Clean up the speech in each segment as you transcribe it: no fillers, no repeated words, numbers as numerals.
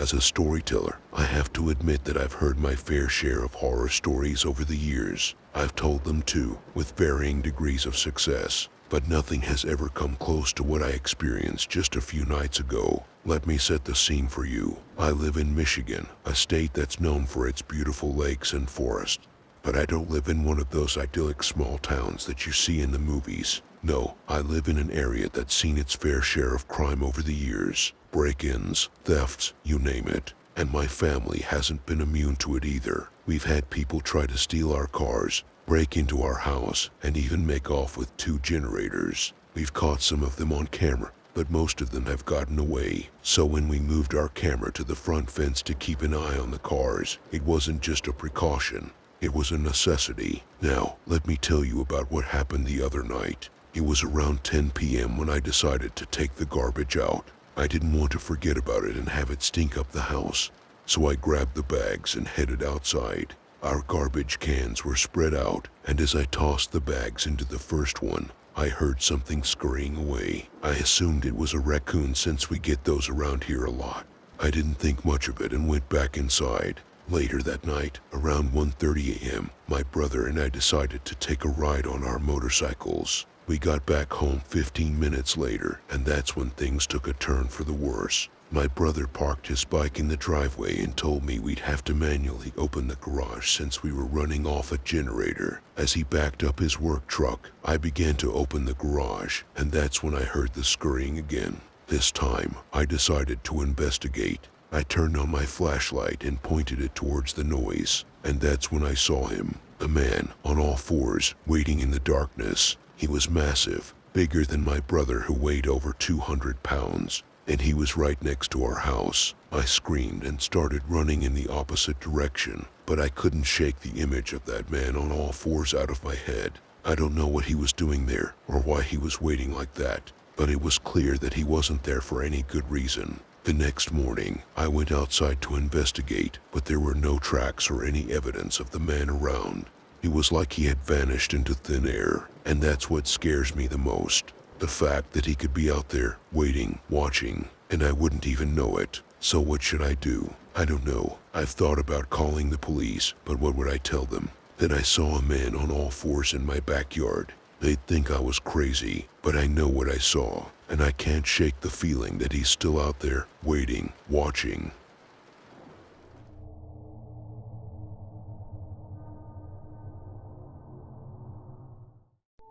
As a storyteller, I have to admit that I've heard my fair share of horror stories over the years. I've told them too, with varying degrees of success, but nothing has ever come close to what I experienced just a few nights ago. Let me set the scene for you. I live in Michigan, a state that's known for its beautiful lakes and forests. But I don't live in one of those idyllic small towns that you see in the movies. No, I live in an area that's seen its fair share of crime over the years. Break-ins, thefts, you name it. And my family hasn't been immune to it either. We've had people try to steal our cars, break into our house, and even make off with 2 generators. We've caught some of them on camera, but most of them have gotten away. So when we moved our camera to the front fence to keep an eye on the cars, it wasn't just a precaution. It was a necessity. Now, let me tell you about what happened the other night. It was around 10 p.m. when I decided to take the garbage out. I didn't want to forget about it and have it stink up the house. So I grabbed the bags and headed outside. Our garbage cans were spread out, and as I tossed the bags into the first one, I heard something scurrying away. I assumed it was a raccoon since we get those around here a lot. I didn't think much of it and went back inside. Later that night, around 1:30 a.m., my brother and I decided to take a ride on our motorcycles. We got back home 15 minutes later, and that's when things took a turn for the worse. My brother parked his bike in the driveway and told me we'd have to manually open the garage since we were running off a generator. As he backed up his work truck, I began to open the garage, and that's when I heard the scurrying again. This time, I decided to investigate. I turned on my flashlight and pointed it towards the noise, and that's when I saw him, a man on all fours, waiting in the darkness. He was massive, bigger than my brother who weighed over 200 pounds, and he was right next to our house. I screamed and started running in the opposite direction, but I couldn't shake the image of that man on all fours out of my head. I don't know what he was doing there or why he was waiting like that, but it was clear that he wasn't there for any good reason. The next morning, I went outside to investigate, but there were no tracks or any evidence of the man around. It was like he had vanished into thin air, and that's what scares me the most. The fact that he could be out there, waiting, watching, and I wouldn't even know it. So what should I do? I don't know. I've thought about calling the police, but what would I tell them? That I saw a man on all fours in my backyard. They'd think I was crazy, but I know what I saw, and I can't shake the feeling that he's still out there, waiting, watching.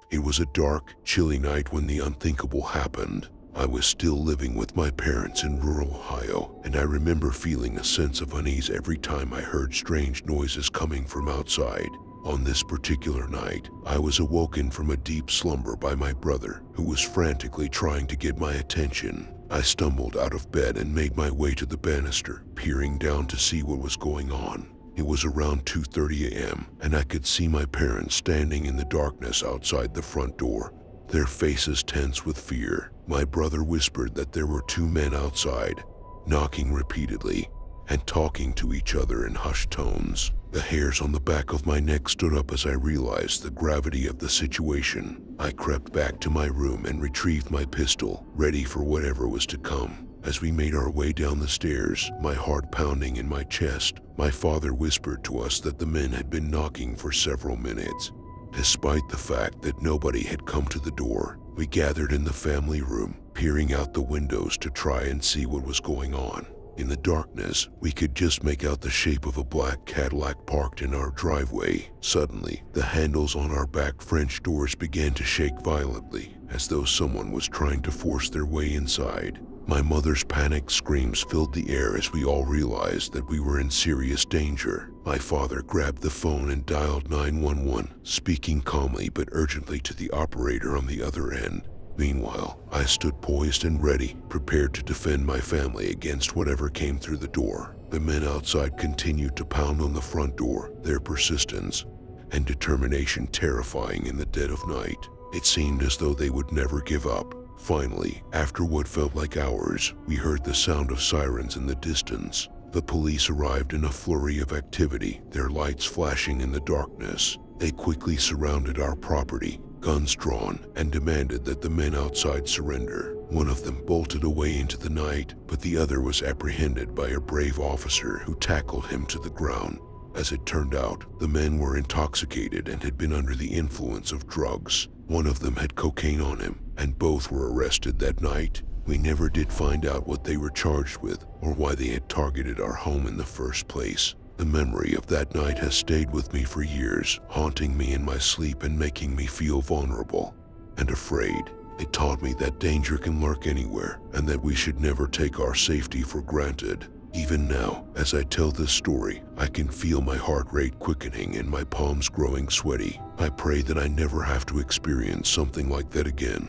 It was a dark, chilly night when the unthinkable happened. I was still living with my parents in rural Ohio, and I remember feeling a sense of unease every time I heard strange noises coming from outside. On this particular night, I was awoken from a deep slumber by my brother, who was frantically trying to get my attention. I stumbled out of bed and made my way to the banister, peering down to see what was going on. It was around 2:30 a.m., and I could see my parents standing in the darkness outside the front door, their faces tense with fear. My brother whispered that there were 2 men outside, knocking repeatedly and talking to each other in hushed tones. The hairs on the back of my neck stood up as I realized the gravity of the situation. I crept back to my room and retrieved my pistol, ready for whatever was to come. As we made our way down the stairs, my heart pounding in my chest, my father whispered to us that the men had been knocking for several minutes. Despite the fact that nobody had come to the door, we gathered in the family room, peering out the windows to try and see what was going on. In the darkness, we could just make out the shape of a black Cadillac parked in our driveway. Suddenly, the handles on our back French doors began to shake violently, as though someone was trying to force their way inside. My mother's panicked screams filled the air as we all realized that we were in serious danger. My father grabbed the phone and dialed 911, speaking calmly but urgently to the operator on the other end. Meanwhile, I stood poised and ready, prepared to defend my family against whatever came through the door. The men outside continued to pound on the front door, their persistence and determination terrifying in the dead of night. It seemed as though they would never give up. Finally, after what felt like hours, we heard the sound of sirens in the distance. The police arrived in a flurry of activity, their lights flashing in the darkness. They quickly surrounded our property, guns drawn, and demanded that the men outside surrender. One of them bolted away into the night, but the other was apprehended by a brave officer who tackled him to the ground. As it turned out, the men were intoxicated and had been under the influence of drugs. One of them had cocaine on him, and both were arrested that night. We never did find out what they were charged with or why they had targeted our home in the first place. The memory of that night has stayed with me for years, haunting me in my sleep and making me feel vulnerable and afraid. It taught me that danger can lurk anywhere and that we should never take our safety for granted. Even now, as I tell this story, I can feel my heart rate quickening and my palms growing sweaty. I pray that I never have to experience something like that again.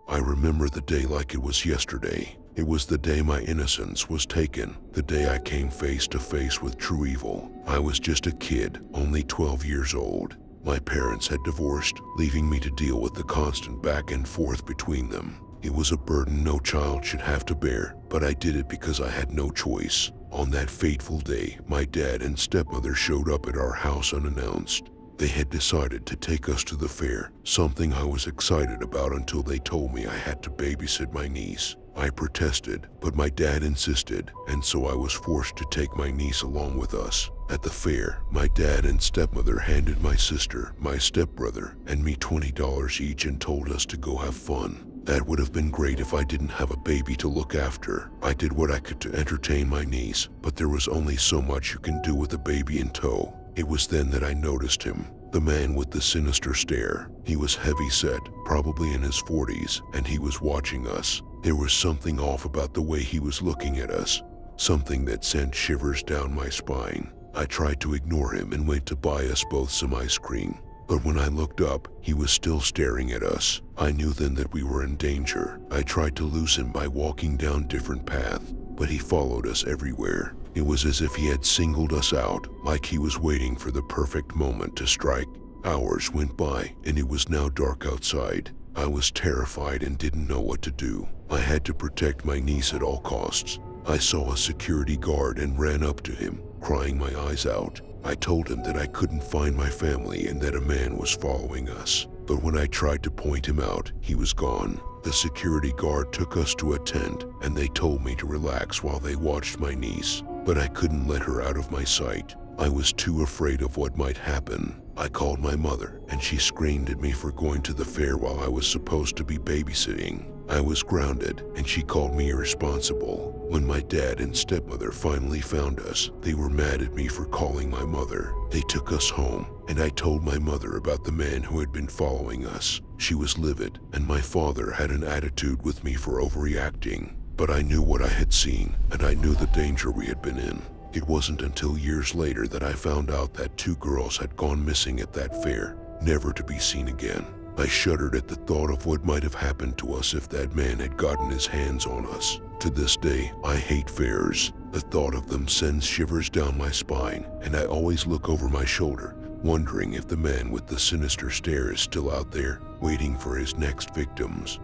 I remember the day like it was yesterday. It was the day my innocence was taken, the day I came face to face with true evil. I was just a kid, only 12 years old. My parents had divorced, leaving me to deal with the constant back and forth between them. It was a burden no child should have to bear, but I did it because I had no choice. On that fateful day, my dad and stepmother showed up at our house unannounced. They had decided to take us to the fair, something I was excited about until they told me I had to babysit my niece. I protested, but my dad insisted, and so I was forced to take my niece along with us. At the fair, my dad and stepmother handed my sister, my stepbrother, and me $20 each and told us to go have fun. That would have been great if I didn't have a baby to look after. I did what I could to entertain my niece, but there was only so much you can do with a baby in tow. It was then that I noticed him, the man with the sinister stare. He was heavy-set, probably in his 40s, and he was watching us. There was something off about the way he was looking at us, something that sent shivers down my spine. I tried to ignore him and went to buy us both some ice cream. But when I looked up, he was still staring at us. I knew then that we were in danger. I tried to lose him by walking down different paths, but he followed us everywhere. It was as if he had singled us out, like he was waiting for the perfect moment to strike. Hours went by, and it was now dark outside. I was terrified and didn't know what to do. I had to protect my niece at all costs. I saw a security guard and ran up to him, crying my eyes out. I told him that I couldn't find my family and that a man was following us. But when I tried to point him out, he was gone. The security guard took us to a tent, and they told me to relax while they watched my niece. But I couldn't let her out of my sight. I was too afraid of what might happen. I called my mother, and she screamed at me for going to the fair while I was supposed to be babysitting. I was grounded, and she called me irresponsible. When my dad and stepmother finally found us, they were mad at me for calling my mother. They took us home, and I told my mother about the man who had been following us. She was livid, and my father had an attitude with me for overreacting. But I knew what I had seen, and I knew the danger we had been in. It wasn't until years later that I found out that 2 girls had gone missing at that fair, never to be seen again. I shuddered at the thought of what might have happened to us if that man had gotten his hands on us. To this day, I hate fairs. The thought of them sends shivers down my spine, and I always look over my shoulder, wondering if the man with the sinister stare is still out there, waiting for his next victims.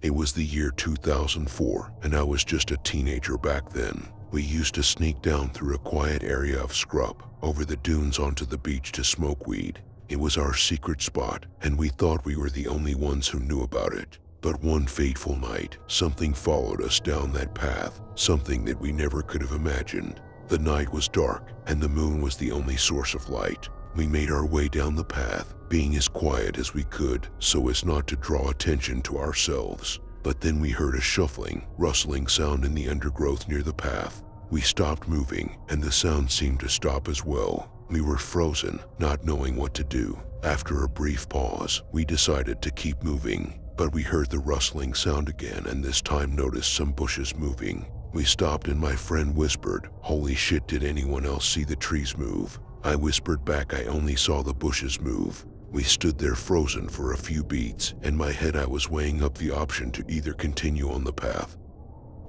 It was the year 2004, and I was just a teenager back then. We used to sneak down through a quiet area of scrub, over the dunes onto the beach to smoke weed. It was our secret spot, and we thought we were the only ones who knew about it. But one fateful night, something followed us down that path, something that we never could have imagined. The night was dark, and the moon was the only source of light. We made our way down the path, being as quiet as we could so as not to draw attention to ourselves. But then we heard a shuffling, rustling sound in the undergrowth near the path. We stopped moving, and the sound seemed to stop as well. We were frozen, not knowing what to do. After a brief pause, we decided to keep moving, but we heard the rustling sound again and this time noticed some bushes moving. We stopped and my friend whispered, "Holy shit, did anyone else see the trees move?" I whispered back, "I only saw the bushes move." We stood there frozen for a few beats. In my head I was weighing up the option to either continue on the path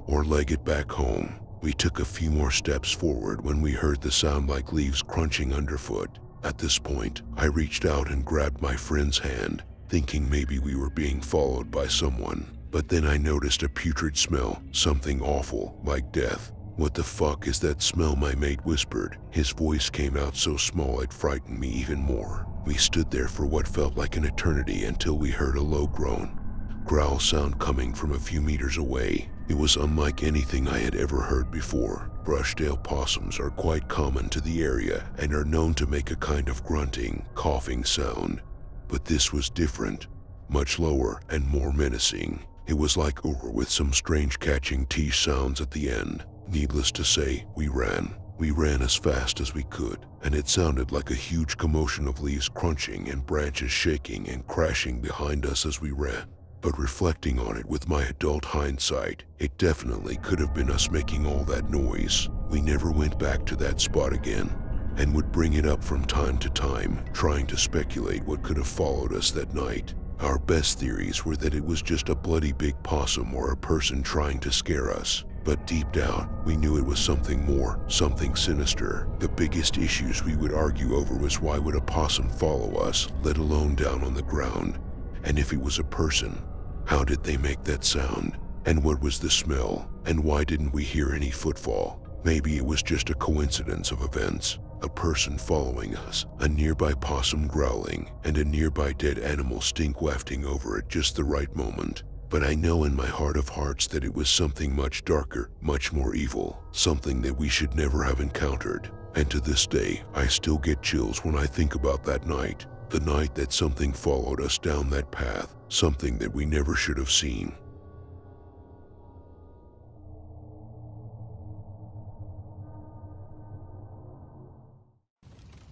or leg it back home. We took a few more steps forward when we heard the sound like leaves crunching underfoot. At this point, I reached out and grabbed my friend's hand. thinking maybe we were being followed by someone. But then I noticed a putrid smell, something awful, like death. "What the fuck is that smell?" my mate whispered. His voice came out so small it frightened me even more. We stood there for what felt like an eternity until we heard a low growl sound coming from a few meters away. It was unlike anything I had ever heard before. Brush-tail possums are quite common to the area and are known to make a kind of grunting, coughing sound. But this was different, much lower and more menacing. It was like ⴰ with some strange catching T sounds at the end. Needless to say, we ran. We ran as fast as we could, and it sounded like a huge commotion of leaves crunching and branches shaking and crashing behind us as we ran. But reflecting on it with my adult hindsight, it definitely could have been us making all that noise. We never went back to that spot again, and would bring it up from time to time, trying to speculate what could have followed us that night. Our best theories were that it was just a bloody big possum or a person trying to scare us. But deep down, we knew it was something more, something sinister. The biggest issues we would argue over was why would a possum follow us, let alone down on the ground? And if it was a person, how did they make that sound? And what was the smell? And why didn't we hear any footfall? Maybe it was just a coincidence of events. A person following us, a nearby possum growling, and a nearby dead animal stink wafting over at just the right moment. But I know in my heart of hearts that it was something much darker, much more evil, something that we should never have encountered. And to this day, I still get chills when I think about that night. The night that something followed us down that path, something that we never should have seen.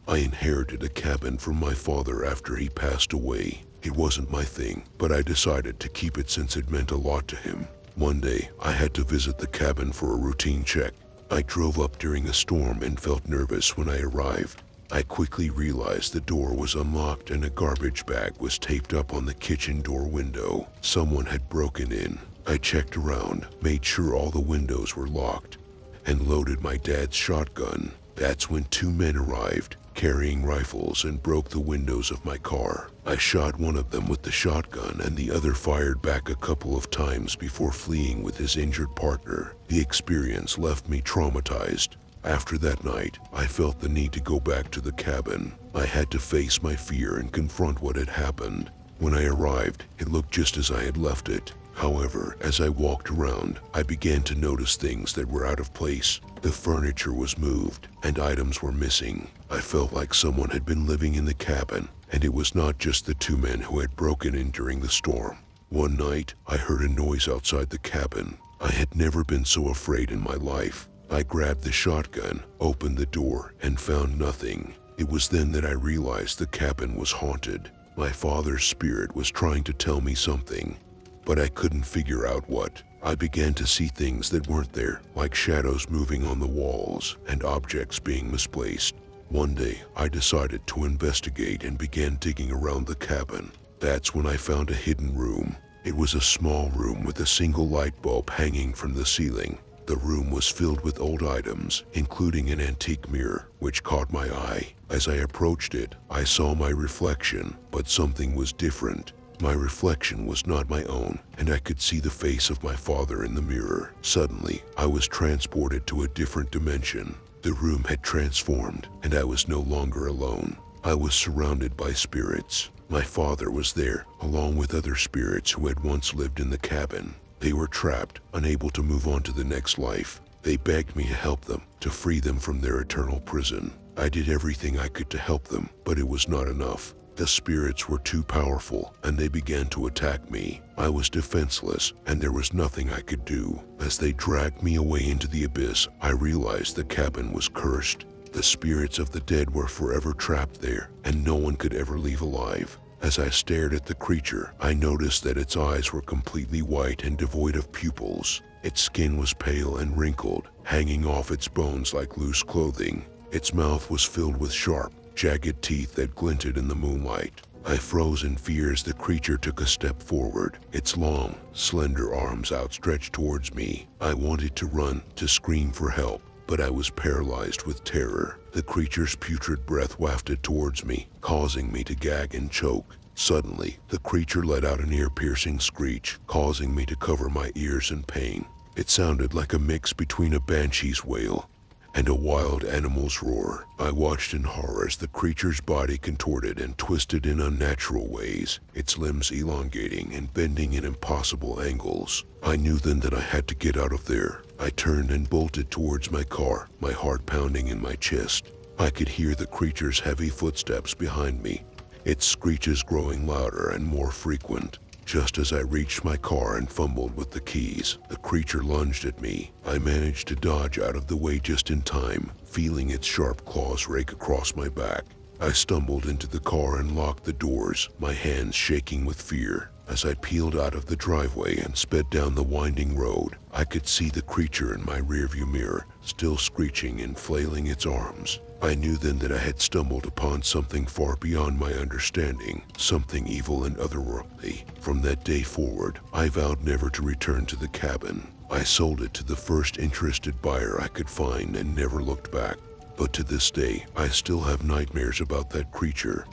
I inherited a cabin from my father after he passed away. It wasn't my thing, but I decided to keep it since it meant a lot to him. One day, I had to visit the cabin for a routine check. I drove up during a storm and felt nervous when I arrived. I quickly realized the door was unlocked and a garbage bag was taped up on the kitchen door window. Someone had broken in. I checked around, made sure all the windows were locked, and loaded my dad's shotgun. That's when two men arrived, carrying rifles, and broke the windows of my car. I shot one of them with the shotgun and the other fired back a couple of times before fleeing with his injured partner. The experience left me traumatized. After that night, I felt the need to go back to the cabin. I had to face my fear and confront what had happened. When I arrived, it looked just as I had left it. However, as I walked around, I began to notice things that were out of place. The furniture was moved, and items were missing. I felt like someone had been living in the cabin, and it was not just the two men who had broken in during the storm. One night, I heard a noise outside the cabin. I had never been so afraid in my life. I grabbed the shotgun, opened the door, and found nothing. It was then that I realized the cabin was haunted. My father's spirit was trying to tell me something, but I couldn't figure out what. I began to see things that weren't there, like shadows moving on the walls and objects being misplaced. One day, I decided to investigate and began digging around the cabin. That's when I found a hidden room. It was a small room with a single light bulb hanging from the ceiling. The room was filled with old items, including an antique mirror, which caught my eye. As I approached it, I saw my reflection, but something was different. My reflection was not my own, and I could see the face of my father in the mirror. Suddenly, I was transported to a different dimension. The room had transformed, and I was no longer alone. I was surrounded by spirits. My father was there, along with other spirits who had once lived in the cabin. They were trapped, unable to move on to the next life. They begged me to help them, to free them from their eternal prison. I did everything I could to help them, but it was not enough. The spirits were too powerful, and they began to attack me. I was defenseless, and there was nothing I could do. As they dragged me away into the abyss, I realized the cabin was cursed. The spirits of the dead were forever trapped there, and no one could ever leave alive. As I stared at the creature, I noticed that its eyes were completely white and devoid of pupils. Its skin was pale and wrinkled, hanging off its bones like loose clothing. Its mouth was filled with sharp, jagged teeth that glinted in the moonlight. I froze in fear as the creature took a step forward, its long, slender arms outstretched towards me. I wanted to run, to scream for help, but I was paralyzed with terror. The creature's putrid breath wafted towards me, causing me to gag and choke. Suddenly, the creature let out an ear-piercing screech, causing me to cover my ears in pain. It sounded like a mix between a banshee's wail and a wild animal's roar. I watched in horror as the creature's body contorted and twisted in unnatural ways, its limbs elongating and bending in impossible angles. I knew then that I had to get out of there. I turned and bolted towards my car, my heart pounding in my chest. I could hear the creature's heavy footsteps behind me, its screeches growing louder and more frequent. Just as I reached my car and fumbled with the keys, the creature lunged at me. I managed to dodge out of the way just in time, feeling its sharp claws rake across my back. I stumbled into the car and locked the doors, my hands shaking with fear. As I peeled out of the driveway and sped down the winding road, I could see the creature in my rearview mirror, still screeching and flailing its arms. I knew then that I had stumbled upon something far beyond my understanding, something evil and otherworldly. From that day forward, I vowed never to return to the cabin. I sold it to the first interested buyer I could find and never looked back. But to this day, I still have nightmares about that creature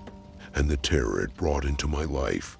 and the terror it brought into my life.